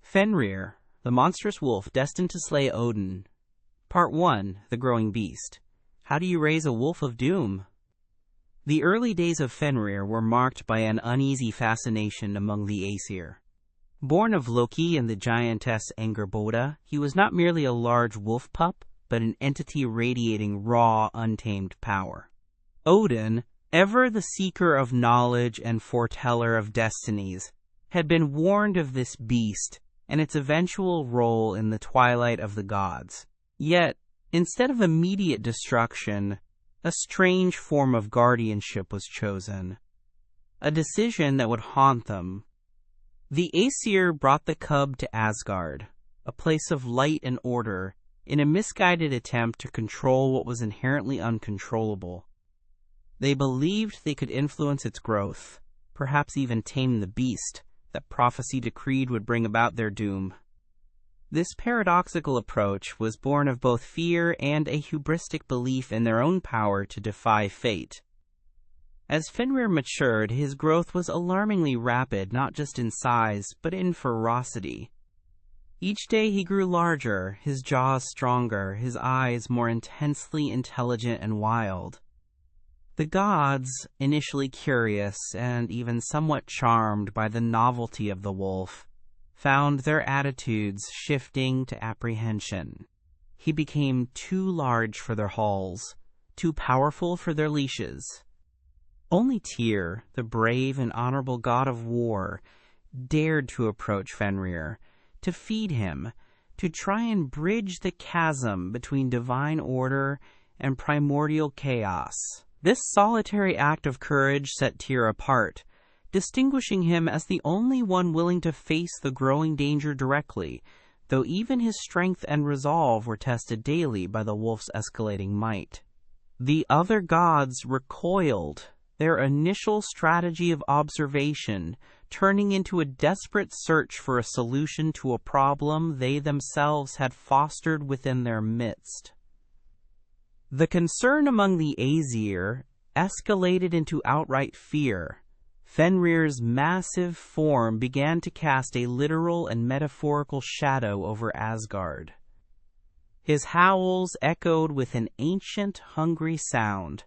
Fenrir, the monstrous wolf destined to slay Odin. Part 1, The Growing Beast. How do you raise a wolf of doom? The early days of Fenrir were marked by an uneasy fascination among the Aesir. Born of Loki and the giantess Angerboda, he was not merely a large wolf pup, but an entity radiating raw, untamed power. Odin, ever the seeker of knowledge and foreteller of destinies, had been warned of this beast and its eventual role in the twilight of the gods. Yet, instead of immediate destruction, a strange form of guardianship was chosen, a decision that would haunt them. The Aesir brought the cub to Asgard, a place of light and order, in a misguided attempt to control what was inherently uncontrollable. They believed they could influence its growth, perhaps even tame the beast that prophecy decreed would bring about their doom. This paradoxical approach was born of both fear and a hubristic belief in their own power to defy fate. As Fenrir matured, his growth was alarmingly rapid, not just in size, but in ferocity. Each day he grew larger, his jaws stronger, his eyes more intensely intelligent and wild. The gods, initially curious and even somewhat charmed by the novelty of the wolf, found their attitudes shifting to apprehension. He became too large for their halls, too powerful for their leashes. Only Tyr, the brave and honorable god of war, dared to approach Fenrir, to feed him, to try and bridge the chasm between divine order and primordial chaos. This solitary act of courage set Tyr apart, distinguishing him as the only one willing to face the growing danger directly, though even his strength and resolve were tested daily by the wolf's escalating might. The other gods recoiled, their initial strategy of observation turning into a desperate search for a solution to a problem they themselves had fostered within their midst. The concern among the Aesir escalated into outright fear. Fenrir's massive form began to cast a literal and metaphorical shadow over Asgard. His howls echoed with an ancient, hungry sound,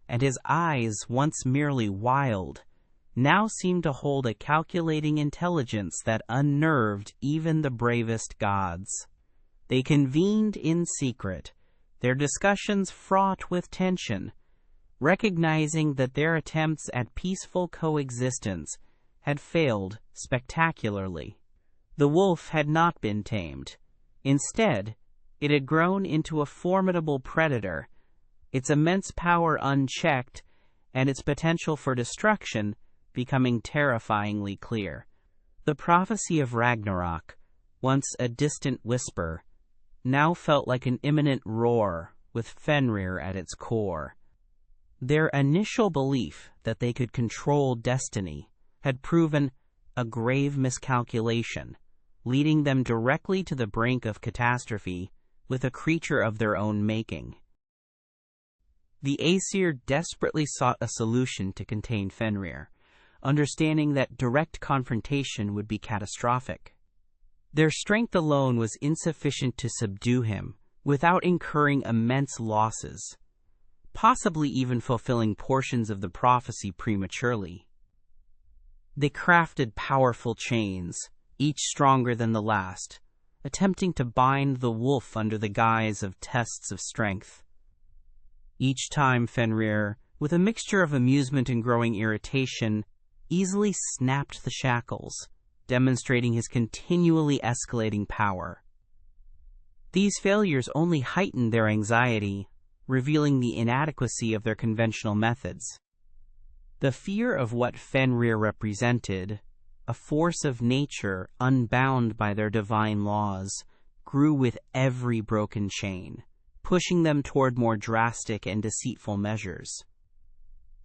and his eyes, once merely wild, now seemed to hold a calculating intelligence that unnerved even the bravest gods. They convened in secret, their discussions fraught with tension, recognizing that their attempts at peaceful coexistence had failed spectacularly. The wolf had not been tamed. Instead, it had grown into a formidable predator, its immense power unchecked and its potential for destruction becoming terrifyingly clear. The prophecy of Ragnarok, once a distant whisper, now felt like an imminent roar, with Fenrir at its core. Their initial belief that they could control destiny had proven a grave miscalculation, leading them directly to the brink of catastrophe with a creature of their own making. The Aesir desperately sought a solution to contain Fenrir, understanding that direct confrontation would be catastrophic. Their strength alone was insufficient to subdue him without incurring immense losses, possibly even fulfilling portions of the prophecy prematurely. They crafted powerful chains, each stronger than the last, attempting to bind the wolf under the guise of tests of strength. Each time Fenrir, with a mixture of amusement and growing irritation, easily snapped the shackles, demonstrating his continually escalating power. These failures only heightened their anxiety, revealing the inadequacy of their conventional methods. The fear of what Fenrir represented, a force of nature unbound by their divine laws, grew with every broken chain, pushing them toward more drastic and deceitful measures.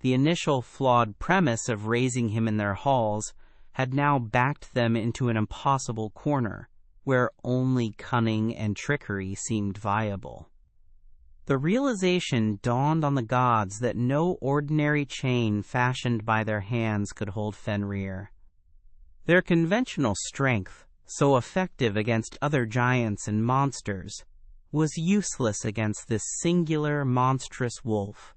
The initial flawed premise of raising him in their halls had now backed them into an impossible corner, where only cunning and trickery seemed viable. The realization dawned on the gods that no ordinary chain fashioned by their hands could hold Fenrir. Their conventional strength so effective against other giants and monsters, was useless against this singular, monstrous wolf.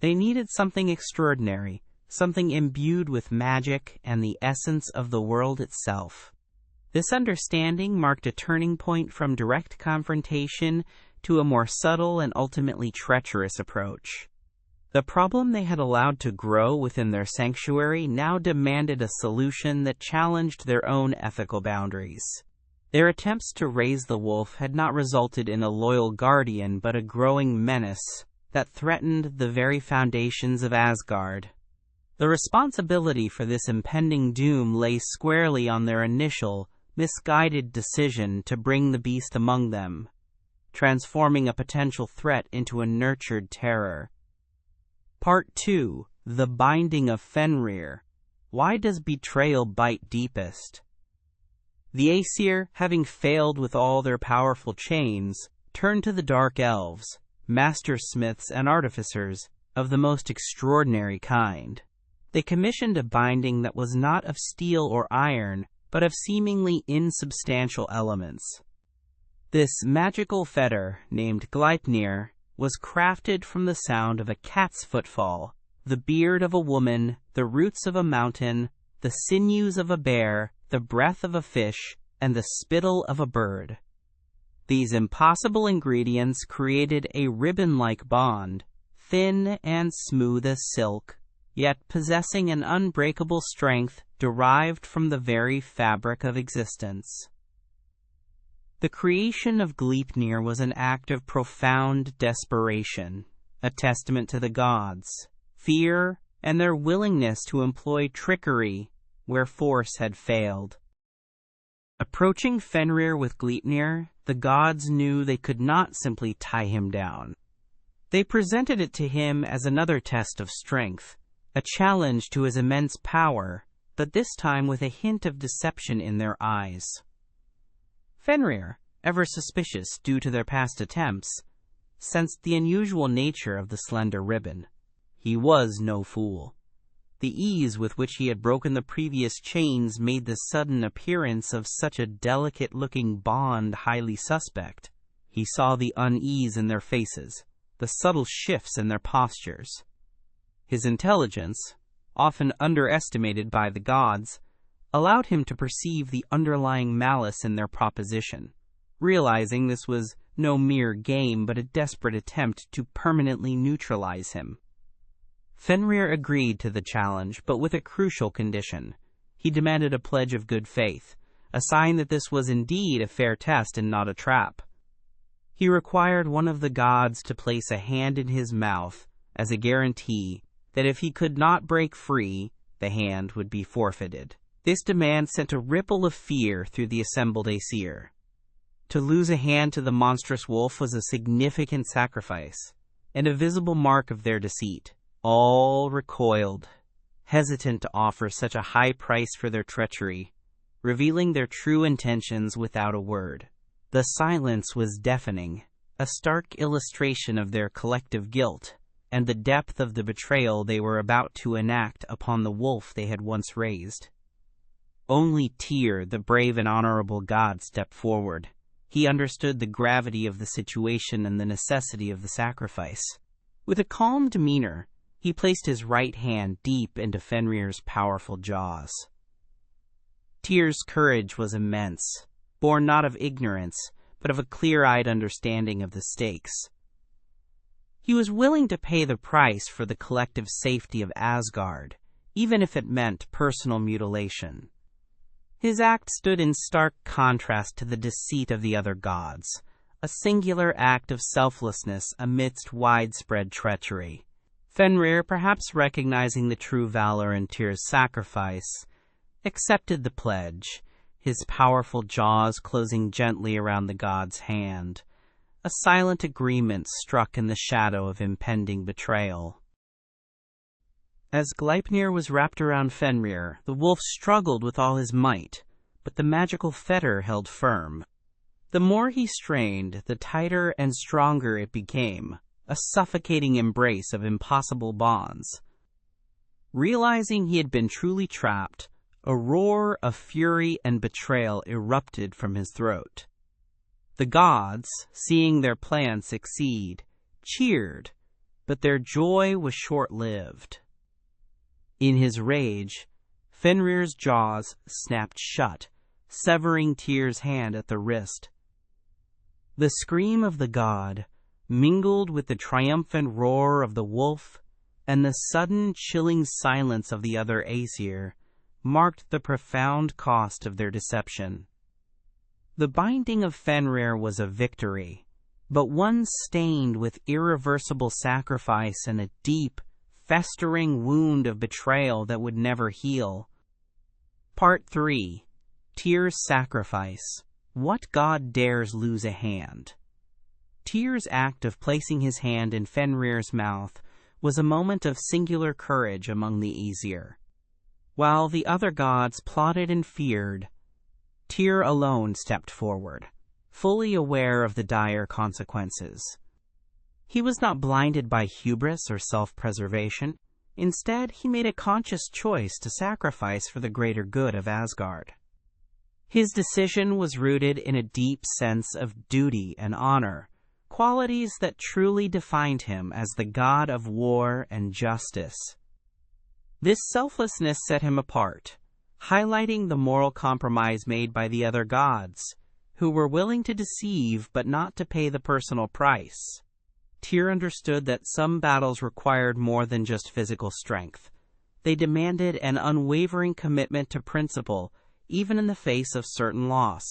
They needed something extraordinary, something imbued with magic and the essence of the world itself. This understanding marked a turning point from direct confrontation to a more subtle and ultimately treacherous approach. The problem they had allowed to grow within their sanctuary now demanded a solution that challenged their own ethical boundaries. Their attempts to raise the wolf had not resulted in a loyal guardian but a growing menace that threatened the very foundations of Asgard. The responsibility for this impending doom lay squarely on their initial, misguided decision to bring the beast among them, transforming a potential threat into a nurtured terror. Part 2. The Binding of Fenrir. Why does betrayal bite deepest? The Aesir, having failed with all their powerful chains, turned to the Dark Elves, master-smiths and artificers of the most extraordinary kind. They commissioned a binding that was not of steel or iron, but of seemingly insubstantial elements. This magical fetter, named Gleipnir, was crafted from the sound of a cat's footfall, the beard of a woman, the roots of a mountain, the sinews of a bear, the breath of a fish, and the spittle of a bird. These impossible ingredients created a ribbon-like bond, thin and smooth as silk, yet possessing an unbreakable strength derived from the very fabric of existence. The creation of Gleipnir was an act of profound desperation, a testament to the gods' fear and their willingness to employ trickery where force had failed. Approaching Fenrir with Gleipnir, the gods knew they could not simply tie him down. They presented it to him as another test of strength, a challenge to his immense power, but this time with a hint of deception in their eyes. Fenrir, ever suspicious due to their past attempts, sensed the unusual nature of the slender ribbon. He was no fool. The ease with which he had broken the previous chains made the sudden appearance of such a delicate-looking bond highly suspect. He saw the unease in their faces, the subtle shifts in their postures. His intelligence, often underestimated by the gods, allowed him to perceive the underlying malice in their proposition, realizing this was no mere game but a desperate attempt to permanently neutralize him. Fenrir agreed to the challenge, but with a crucial condition. He demanded a pledge of good faith, a sign that this was indeed a fair test and not a trap. He required one of the gods to place a hand in his mouth as a guarantee that if he could not break free, the hand would be forfeited. This demand sent a ripple of fear through the assembled Aesir. To lose a hand to the monstrous wolf was a significant sacrifice, and a visible mark of their deceit. All recoiled, hesitant to offer such a high price for their treachery, revealing their true intentions without a word. The silence was deafening, a stark illustration of their collective guilt and the depth of the betrayal they were about to enact upon the wolf they had once raised. Only Tyr, the brave and honorable god, stepped forward. He understood the gravity of the situation and the necessity of the sacrifice. With a calm demeanor, he placed his right hand deep into Fenrir's powerful jaws. Tyr's courage was immense, born not of ignorance, but of a clear-eyed understanding of the stakes. He was willing to pay the price for the collective safety of Asgard, even if it meant personal mutilation. His act stood in stark contrast to the deceit of the other gods, a singular act of selflessness amidst widespread treachery. Fenrir, perhaps recognizing the true valor in Tyr's sacrifice, accepted the pledge, his powerful jaws closing gently around the god's hand, a silent agreement struck in the shadow of impending betrayal. As Gleipnir was wrapped around Fenrir, the wolf struggled with all his might, but the magical fetter held firm. The more he strained, the tighter and stronger it became, a suffocating embrace of impossible bonds. Realizing he had been truly trapped, A roar of fury and betrayal erupted from his throat. The gods, seeing their plan succeed, cheered, but their joy was short-lived. In his rage, Fenrir's jaws snapped shut, severing Tyr's hand at the wrist. The scream of the god, mingled with the triumphant roar of the wolf and the sudden chilling silence of the other Aesir, marked the profound cost of their deception. The Binding of Fenrir was a victory, but one stained with irreversible sacrifice and a deep, festering wound of betrayal that would never heal. Part 3. Tyr's Sacrifice. What god dares lose a hand? Tyr's act of placing his hand in Fenrir's mouth was a moment of singular courage among the Aesir. While the other gods plotted and feared, Tyr alone stepped forward, fully aware of the dire consequences. He was not blinded by hubris or self-preservation. Instead, he made a conscious choice to sacrifice for the greater good of Asgard. His decision was rooted in a deep sense of duty and honor, qualities that truly defined him as the god of war and justice. This selflessness set him apart, highlighting the moral compromise made by the other gods, who were willing to deceive but not to pay the personal price. Tyr understood that some battles required more than just physical strength. They demanded an unwavering commitment to principle, even in the face of certain loss.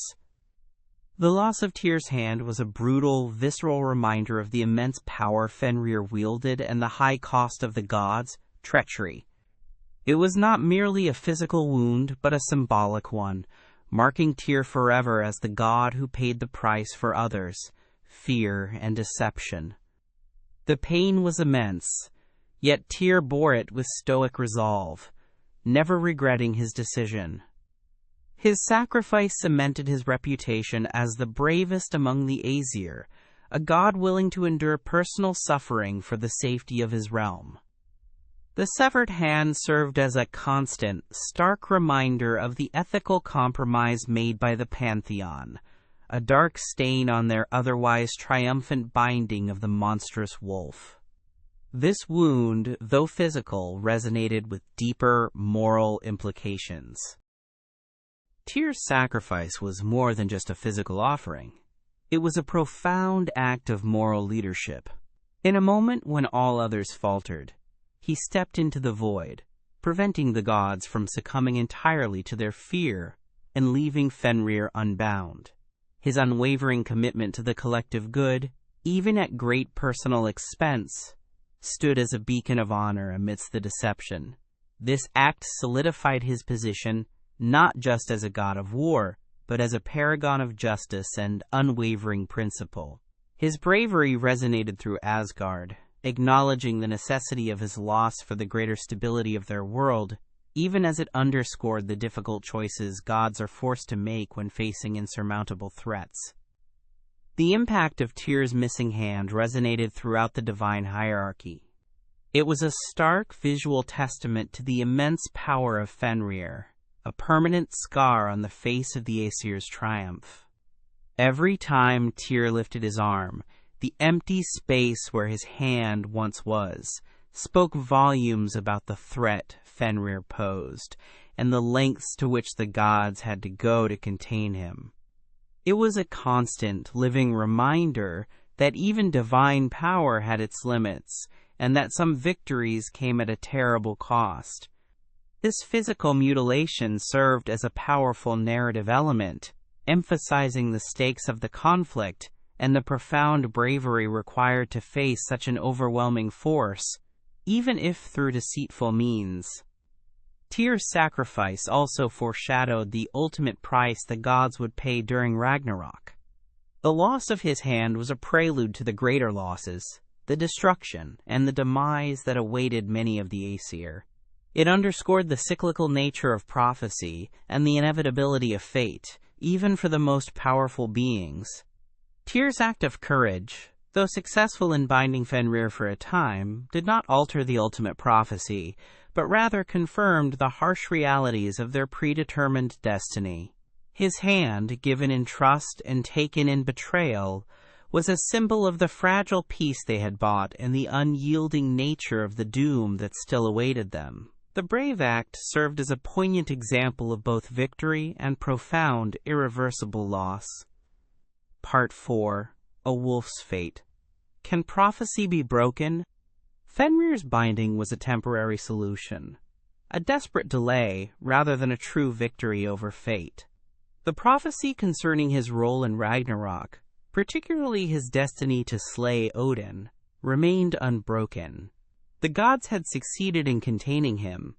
The loss of Tyr's hand was a brutal, visceral reminder of the immense power Fenrir wielded and the high cost of the gods' treachery. It was not merely a physical wound, but a symbolic one, marking Tyr forever as the god who paid the price for others, fear and deception. The pain was immense, yet Tyr bore it with stoic resolve, never regretting his decision. His sacrifice cemented his reputation as the bravest among the Aesir, a god willing to endure personal suffering for the safety of his realm. The severed hand served as a constant, stark reminder of the ethical compromise made by the Pantheon, a dark stain on their otherwise triumphant binding of the monstrous wolf. This wound, though physical, resonated with deeper moral implications. Tyr's sacrifice was more than just a physical offering. It was a profound act of moral leadership. In a moment when all others faltered, he stepped into the void, preventing the gods from succumbing entirely to their fear and leaving Fenrir unbound. His unwavering commitment to the collective good, even at great personal expense, stood as a beacon of honor amidst the deception. This act solidified his position not just as a god of war, but as a paragon of justice and unwavering principle. His bravery resonated through Asgard, acknowledging the necessity of his loss for the greater stability of their world, even as it underscored the difficult choices gods are forced to make when facing insurmountable threats. The impact of Tyr's missing hand resonated throughout the divine hierarchy. It was a stark visual testament to the immense power of Fenrir, a permanent scar on the face of the Aesir's triumph. Every time Tyr lifted his arm, the empty space where his hand once was spoke volumes about the threat Fenrir posed and the lengths to which the gods had to go to contain him. It was a constant, living reminder that even divine power had its limits and that some victories came at a terrible cost. This physical mutilation served as a powerful narrative element, emphasizing the stakes of the conflict and the profound bravery required to face such an overwhelming force, even if through deceitful means. Tyr's sacrifice also foreshadowed the ultimate price the gods would pay during Ragnarok. The loss of his hand was a prelude to the greater losses, the destruction, and the demise that awaited many of the Aesir. It underscored the cyclical nature of prophecy and the inevitability of fate, even for the most powerful beings. Tyr's act of courage, though successful in binding Fenrir for a time, did not alter the ultimate prophecy, but but rather confirmed the harsh realities of their predetermined destiny. His hand, given in trust and taken in betrayal, was a symbol of the fragile peace they had bought and the unyielding nature of the doom that still awaited them. The brave act served as a poignant example of both victory and profound, irreversible loss. Part 4. A Wolf's Fate. Can prophecy be broken? Fenrir's binding was a temporary solution, a desperate delay rather than a true victory over fate. The prophecy concerning his role in Ragnarok, particularly his destiny to slay Odin, remained unbroken. The gods had succeeded in containing him,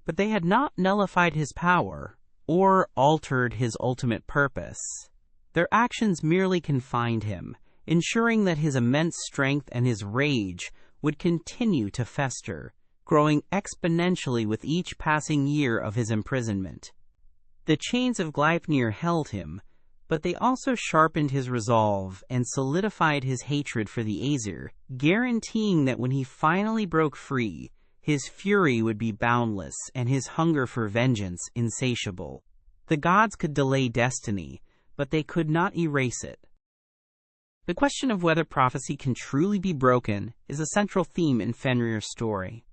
but they had not nullified his power or altered his ultimate purpose. Their actions merely confined him, ensuring that his immense strength and his rage would continue to fester, growing exponentially with each passing year of his imprisonment. The chains of Gleipnir held him, but they also sharpened his resolve and solidified his hatred for the Aesir, guaranteeing that when he finally broke free, his fury would be boundless and his hunger for vengeance insatiable. The gods could delay destiny, but they could not erase it. The question of whether prophecy can truly be broken is a central theme in Fenrir's story.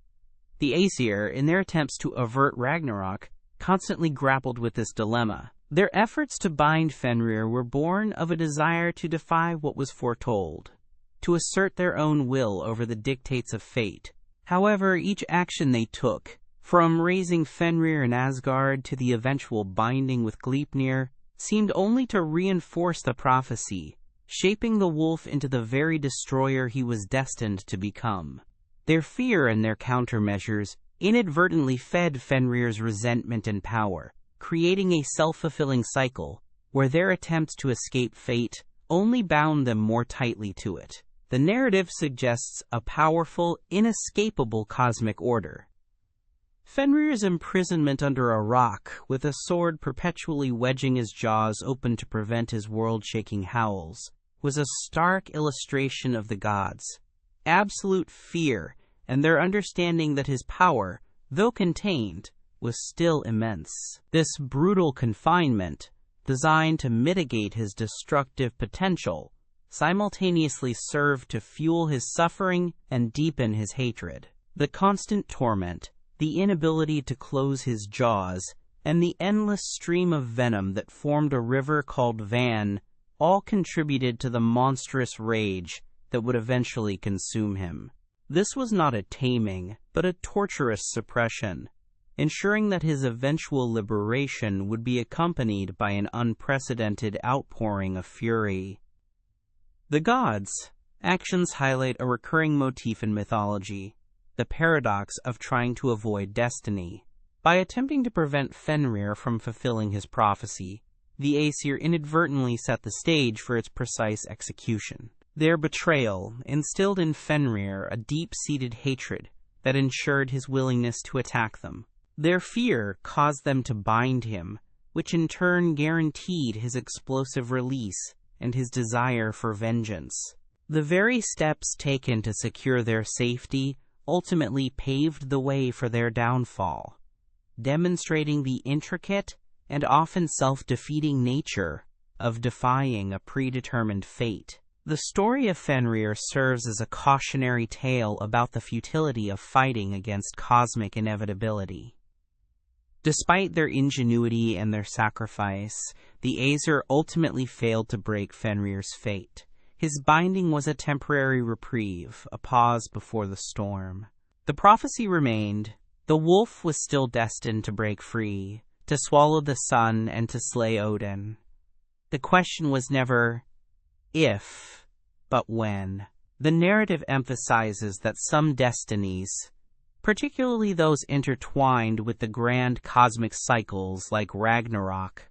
The Aesir, in their attempts to avert Ragnarok, constantly grappled with this dilemma. Their efforts to bind Fenrir were born of a desire to defy what was foretold, to assert their own will over the dictates of fate. However, each action they took, from raising Fenrir in Asgard to the eventual binding with Gleipnir, seemed only to reinforce the prophecy, shaping the wolf into the very destroyer he was destined to become. Their fear and their countermeasures inadvertently fed Fenrir's resentment and power, creating a self-fulfilling cycle where their attempts to escape fate only bound them more tightly to it. The narrative suggests a powerful, inescapable cosmic order. Fenrir's imprisonment under a rock, with a sword perpetually wedging his jaws open to prevent his world-shaking howls, was a stark illustration of the gods' absolute fear and their understanding that his power, though contained, was still immense. This brutal confinement, designed to mitigate his destructive potential, simultaneously served to fuel his suffering and deepen his hatred. The constant torment, the inability to close his jaws, and the endless stream of venom that formed a river called Van all contributed to the monstrous rage that would eventually consume him. This was not a taming, but a torturous suppression, ensuring that his eventual liberation would be accompanied by an unprecedented outpouring of fury. The gods' actions highlight a recurring motif in mythology, the paradox of trying to avoid destiny. By attempting to prevent Fenrir from fulfilling his prophecy, the Aesir inadvertently set the stage for its precise execution. Their betrayal instilled in Fenrir a deep-seated hatred that ensured his willingness to attack them. Their fear caused them to bind him, which in turn guaranteed his explosive release and his desire for vengeance. The very steps taken to secure their safety ultimately paved the way for their downfall, demonstrating the intricate and often self-defeating nature of defying a predetermined fate. The story of Fenrir serves as a cautionary tale about the futility of fighting against cosmic inevitability. Despite their ingenuity and their sacrifice, the Aesir ultimately failed to break Fenrir's fate. His binding was a temporary reprieve, a pause before the storm. The prophecy remained. The wolf was still destined to break free, to swallow the sun and to slay Odin. The question was never if, but when. The narrative emphasizes that some destinies, particularly those intertwined with the grand cosmic cycles like Ragnarok,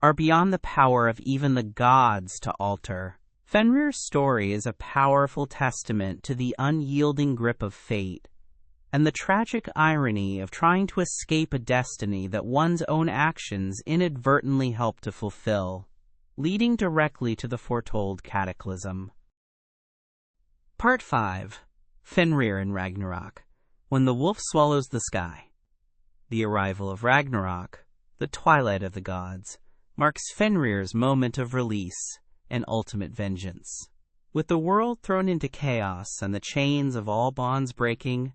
are beyond the power of even the gods to alter. Fenrir's story is a powerful testament to the unyielding grip of fate and the tragic irony of trying to escape a destiny that one's own actions inadvertently help to fulfill, leading directly to the foretold cataclysm. Part 5. Fenrir in Ragnarok. when the wolf swallows the sky. The arrival of Ragnarok, the twilight of the gods, marks Fenrir's moment of release and ultimate vengeance. With the world thrown into chaos and the chains of all bonds breaking,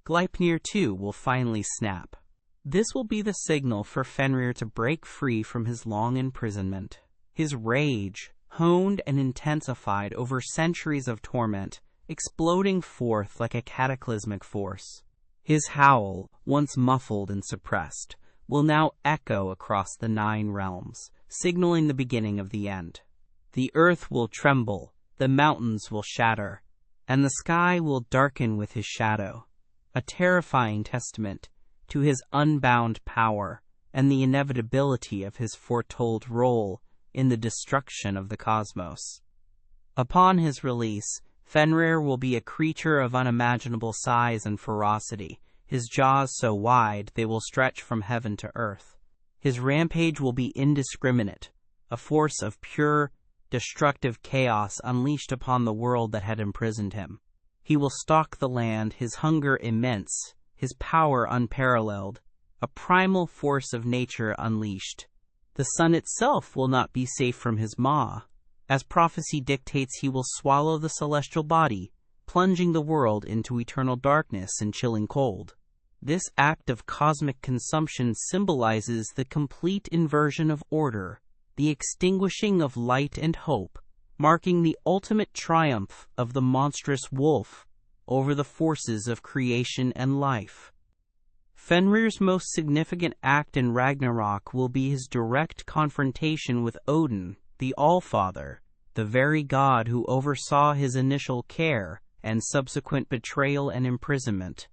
Gleipnir too will finally snap. This will be the signal for Fenrir to break free from his long imprisonment. His rage, honed and intensified over centuries of torment, exploding forth like a cataclysmic force. His howl, once muffled and suppressed, will now echo across the 9 realms, signaling the beginning of the end. The earth will tremble, the mountains will shatter, and the sky will darken with his shadow, a terrifying testament to his unbound power and the inevitability of his foretold role in the destruction of the cosmos. Upon his release, Fenrir will be a creature of unimaginable size and ferocity, his jaws so wide they will stretch from heaven to earth. His rampage will be indiscriminate, a force of pure, destructive chaos unleashed upon the world that had imprisoned him. He will stalk the land, his hunger immense, his power unparalleled, a primal force of nature unleashed. The sun itself will not be safe from his maw. As prophecy dictates, he will swallow the celestial body, plunging the world into eternal darkness and chilling cold. This act of cosmic consumption symbolizes the complete inversion of order, the extinguishing of light and hope, marking the ultimate triumph of the monstrous wolf over the forces of creation and life. Fenrir's most significant act in Ragnarok will be his direct confrontation with Odin, the Allfather, the very god who oversaw his initial care and subsequent betrayal and imprisonment.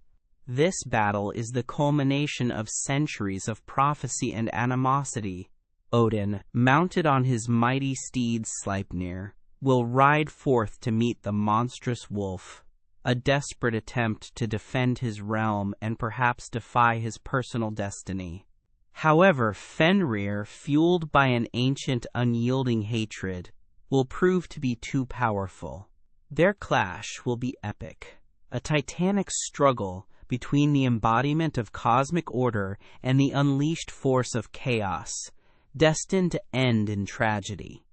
This battle is the culmination of centuries of prophecy and animosity. Odin, mounted on his mighty steed Sleipnir, will ride forth to meet the monstrous wolf, a desperate attempt to defend his realm and perhaps defy his personal destiny. However, Fenrir, fueled by an ancient unyielding hatred, will prove to be too powerful. Their clash will be epic, a titanic struggle between the embodiment of cosmic order and the unleashed force of chaos, destined to end in tragedy.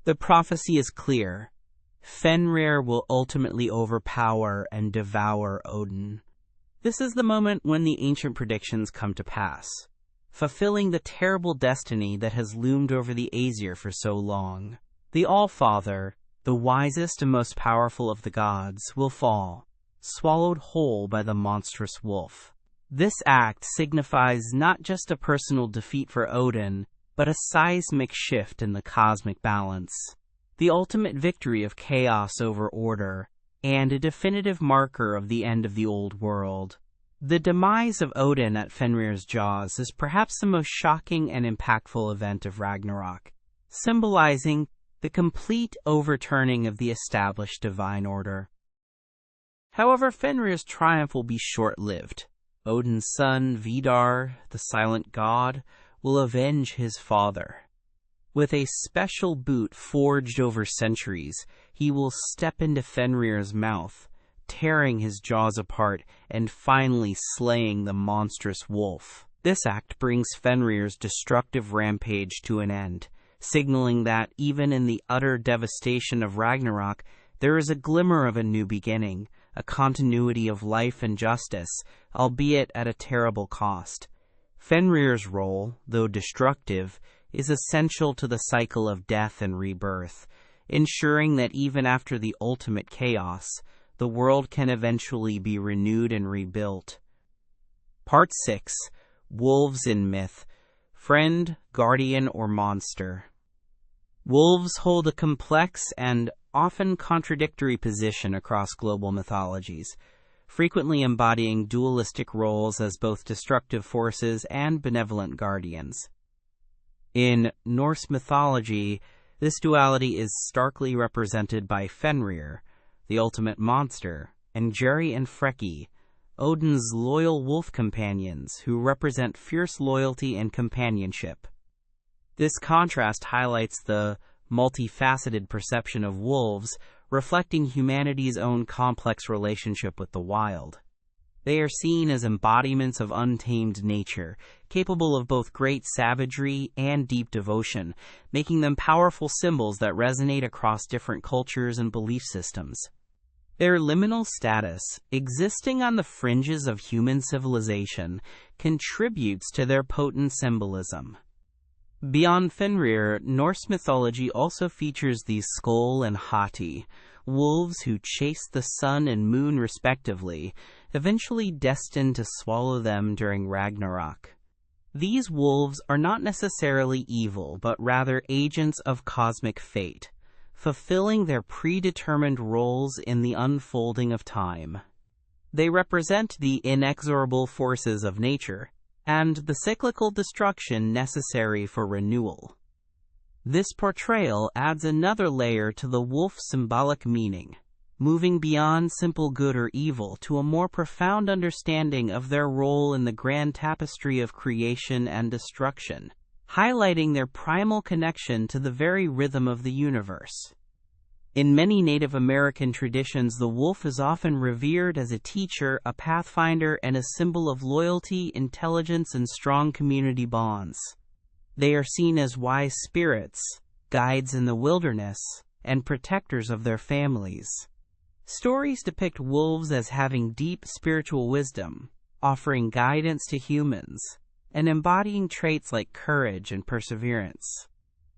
The prophecy is clear. Fenrir will ultimately overpower and devour Odin. This is the moment when the ancient predictions come to pass, fulfilling the terrible destiny that has loomed over the Aesir for so long. The Allfather, the wisest and most powerful of the gods, will fall, swallowed whole by the monstrous wolf. This act signifies not just a personal defeat for Odin, but a seismic shift in the cosmic balance, the ultimate victory of chaos over order, and a definitive marker of the end of the old world. The demise of Odin at Fenrir's jaws is perhaps the most shocking and impactful event of Ragnarok, symbolizing the complete overturning of the established divine order. However, Fenrir's triumph will be short-lived. Odin's son, Vidar, the silent god, will avenge his father. With a special boot forged over centuries, he will step into Fenrir's mouth, tearing his jaws apart and finally slaying the monstrous wolf. This act brings Fenrir's destructive rampage to an end, signaling that even in the utter devastation of Ragnarok, there is a glimmer of a new beginning, a continuity of life and justice, albeit at a terrible cost. Fenrir's role, though destructive, is essential to the cycle of death and rebirth, ensuring that even after the ultimate chaos, the world can eventually be renewed and rebuilt. Part 6. Wolves in Myth. Friend, guardian, or monster. Wolves hold a complex and often contradictory position across global mythologies, frequently embodying dualistic roles as both destructive forces and benevolent guardians. In Norse mythology, this duality is starkly represented by Fenrir, the ultimate monster, and Geri and Freki, Odin's loyal wolf companions who represent fierce loyalty and companionship. This contrast highlights the multifaceted perception of wolves, reflecting humanity's own complex relationship with the wild. They are seen as embodiments of untamed nature, capable of both great savagery and deep devotion, making them powerful symbols that resonate across different cultures and belief systems. Their liminal status, existing on the fringes of human civilization, contributes to their potent symbolism. Beyond Fenrir, Norse mythology also features the Skoll and Hati, wolves who chase the sun and moon respectively, eventually destined to swallow them during Ragnarok. These wolves are not necessarily evil, but rather agents of cosmic fate, fulfilling their predetermined roles in the unfolding of time. They represent the inexorable forces of nature, and the cyclical destruction necessary for renewal. This portrayal adds another layer to the wolf's symbolic meaning, moving beyond simple good or evil to a more profound understanding of their role in the grand tapestry of creation and destruction, highlighting their primal connection to the very rhythm of the universe. In many Native American traditions, the wolf is often revered as a teacher, a pathfinder, and a symbol of loyalty, intelligence, and strong community bonds. They are seen as wise spirits, guides in the wilderness, and protectors of their families. Stories depict wolves as having deep spiritual wisdom, offering guidance to humans, and embodying traits like courage and perseverance.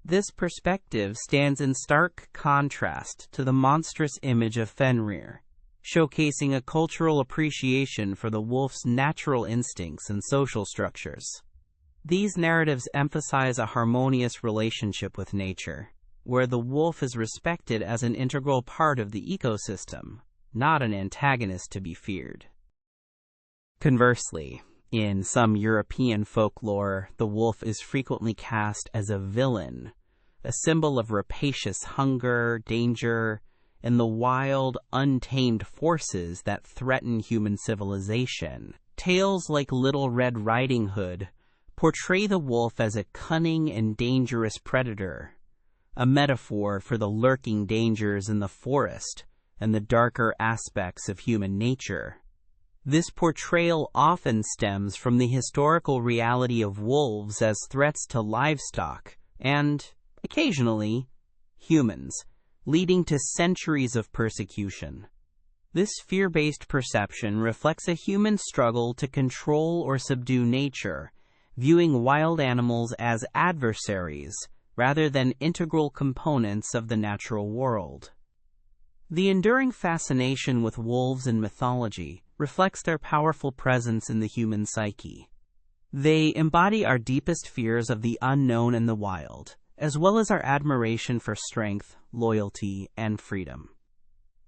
This perspective stands in stark contrast to the monstrous image of Fenrir, showcasing a cultural appreciation for the wolf's natural instincts and social structures. These narratives emphasize a harmonious relationship with nature, where the wolf is respected as an integral part of the ecosystem, not an antagonist to be feared. Conversely, in some European folklore, the wolf is frequently cast as a villain, a symbol of rapacious hunger, danger, and the wild, untamed forces that threaten human civilization. Tales like Little Red Riding Hood portray the wolf as a cunning and dangerous predator, a metaphor for the lurking dangers in the forest and the darker aspects of human nature. This portrayal often stems from the historical reality of wolves as threats to livestock and, occasionally, humans, leading to centuries of persecution. This fear-based perception reflects a human struggle to control or subdue nature, viewing wild animals as adversaries rather than integral components of the natural world. The enduring fascination with wolves in mythology reflects their powerful presence in the human psyche. They embody our deepest fears of the unknown and the wild, as well as our admiration for strength, loyalty, and freedom.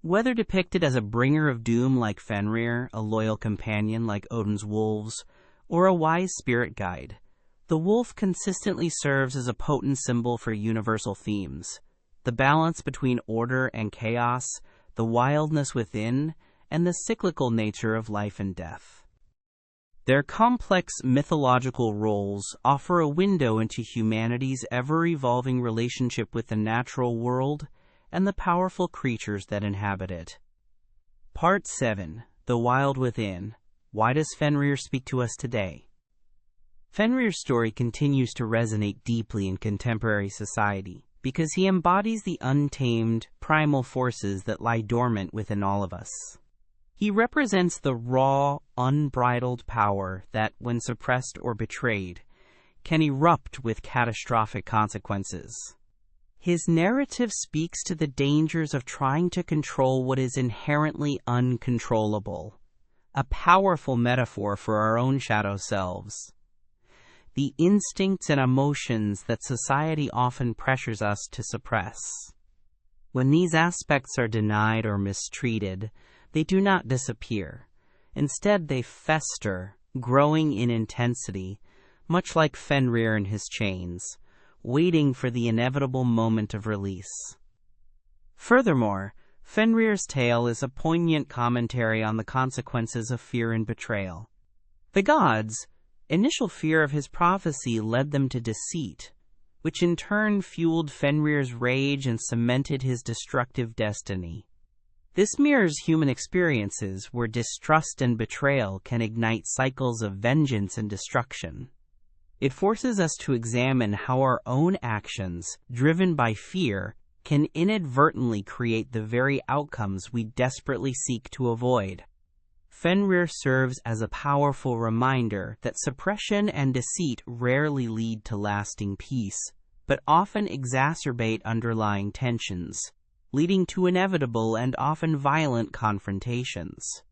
Whether depicted as a bringer of doom like Fenrir, a loyal companion like Odin's wolves, or a wise spirit guide, the wolf consistently serves as a potent symbol for universal themes: the balance between order and chaos, the wildness within, and the cyclical nature of life and death. Their complex mythological roles offer a window into humanity's ever-evolving relationship with the natural world and the powerful creatures that inhabit it. Part 7. The Wild Within. Why does Fenrir speak to us today? Fenrir's story continues to resonate deeply in contemporary society because he embodies the untamed, primal forces that lie dormant within all of us. He represents the raw, unbridled power that, when suppressed or betrayed, can erupt with catastrophic consequences. His narrative speaks to the dangers of trying to control what is inherently uncontrollable, a powerful metaphor for our own shadow selves. The instincts and emotions that society often pressures us to suppress. When these aspects are denied or mistreated, they do not disappear. Instead, they fester, growing in intensity, much like Fenrir in his chains, waiting for the inevitable moment of release. Furthermore, Fenrir's tale is a poignant commentary on the consequences of fear and betrayal. The gods' initial fear of his prophecy led them to deceit, which in turn fueled Fenrir's rage and cemented his destructive destiny. This mirrors human experiences where distrust and betrayal can ignite cycles of vengeance and destruction. It forces us to examine how our own actions, driven by fear, can inadvertently create the very outcomes we desperately seek to avoid. Fenrir serves as a powerful reminder that suppression and deceit rarely lead to lasting peace, but often exacerbate underlying tensions, leading to inevitable and often violent confrontations.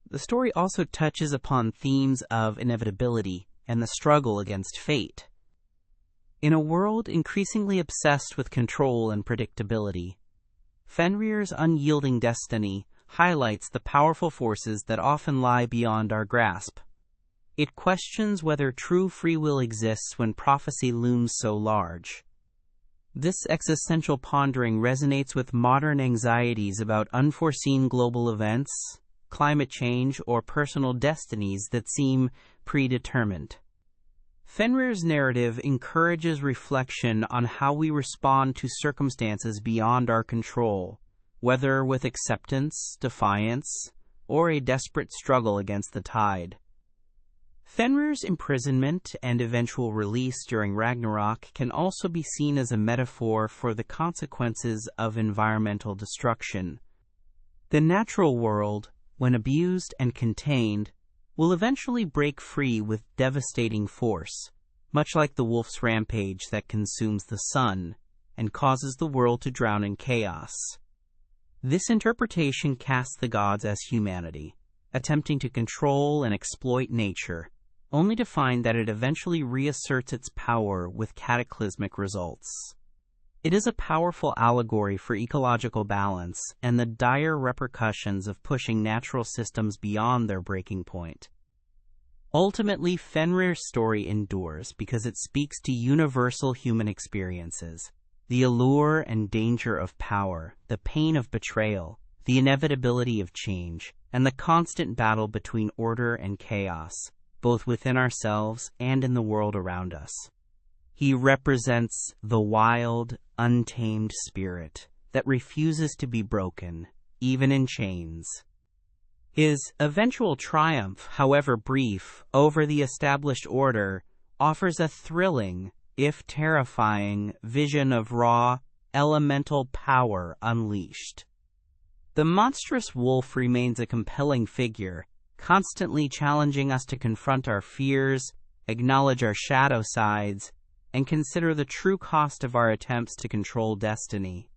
The story also touches upon themes of inevitability and the struggle against fate. In a world increasingly obsessed with control and predictability, Fenrir's unyielding destiny highlights the powerful forces that often lie beyond our grasp. It questions whether true free will exists when prophecy looms so large. This existential pondering resonates with modern anxieties about unforeseen global events, climate change, or personal destinies that seem predetermined. Fenrir's narrative encourages reflection on how we respond to circumstances beyond our control, whether with acceptance, defiance, or a desperate struggle against the tide. Fenrir's imprisonment and eventual release during Ragnarok can also be seen as a metaphor for the consequences of environmental destruction. The natural world, when abused and contained, will eventually break free with devastating force, much like the wolf's rampage that consumes the sun and causes the world to drown in chaos. This interpretation casts the gods as humanity, attempting to control and exploit nature, only to find that it eventually reasserts its power with cataclysmic results. It is a powerful allegory for ecological balance and the dire repercussions of pushing natural systems beyond their breaking point. Ultimately, Fenrir's story endures because it speaks to universal human experiences: the allure and danger of power, the pain of betrayal, the inevitability of change, and the constant battle between order and chaos, both within ourselves and in the world around us. He represents the wild, untamed spirit that refuses to be broken, even in chains. His eventual triumph, however brief, over the established order offers a thrilling, if terrifying, vision of raw, elemental power unleashed. The monstrous wolf remains a compelling figure, constantly challenging us to confront our fears, acknowledge our shadow sides, and consider the true cost of our attempts to control destiny.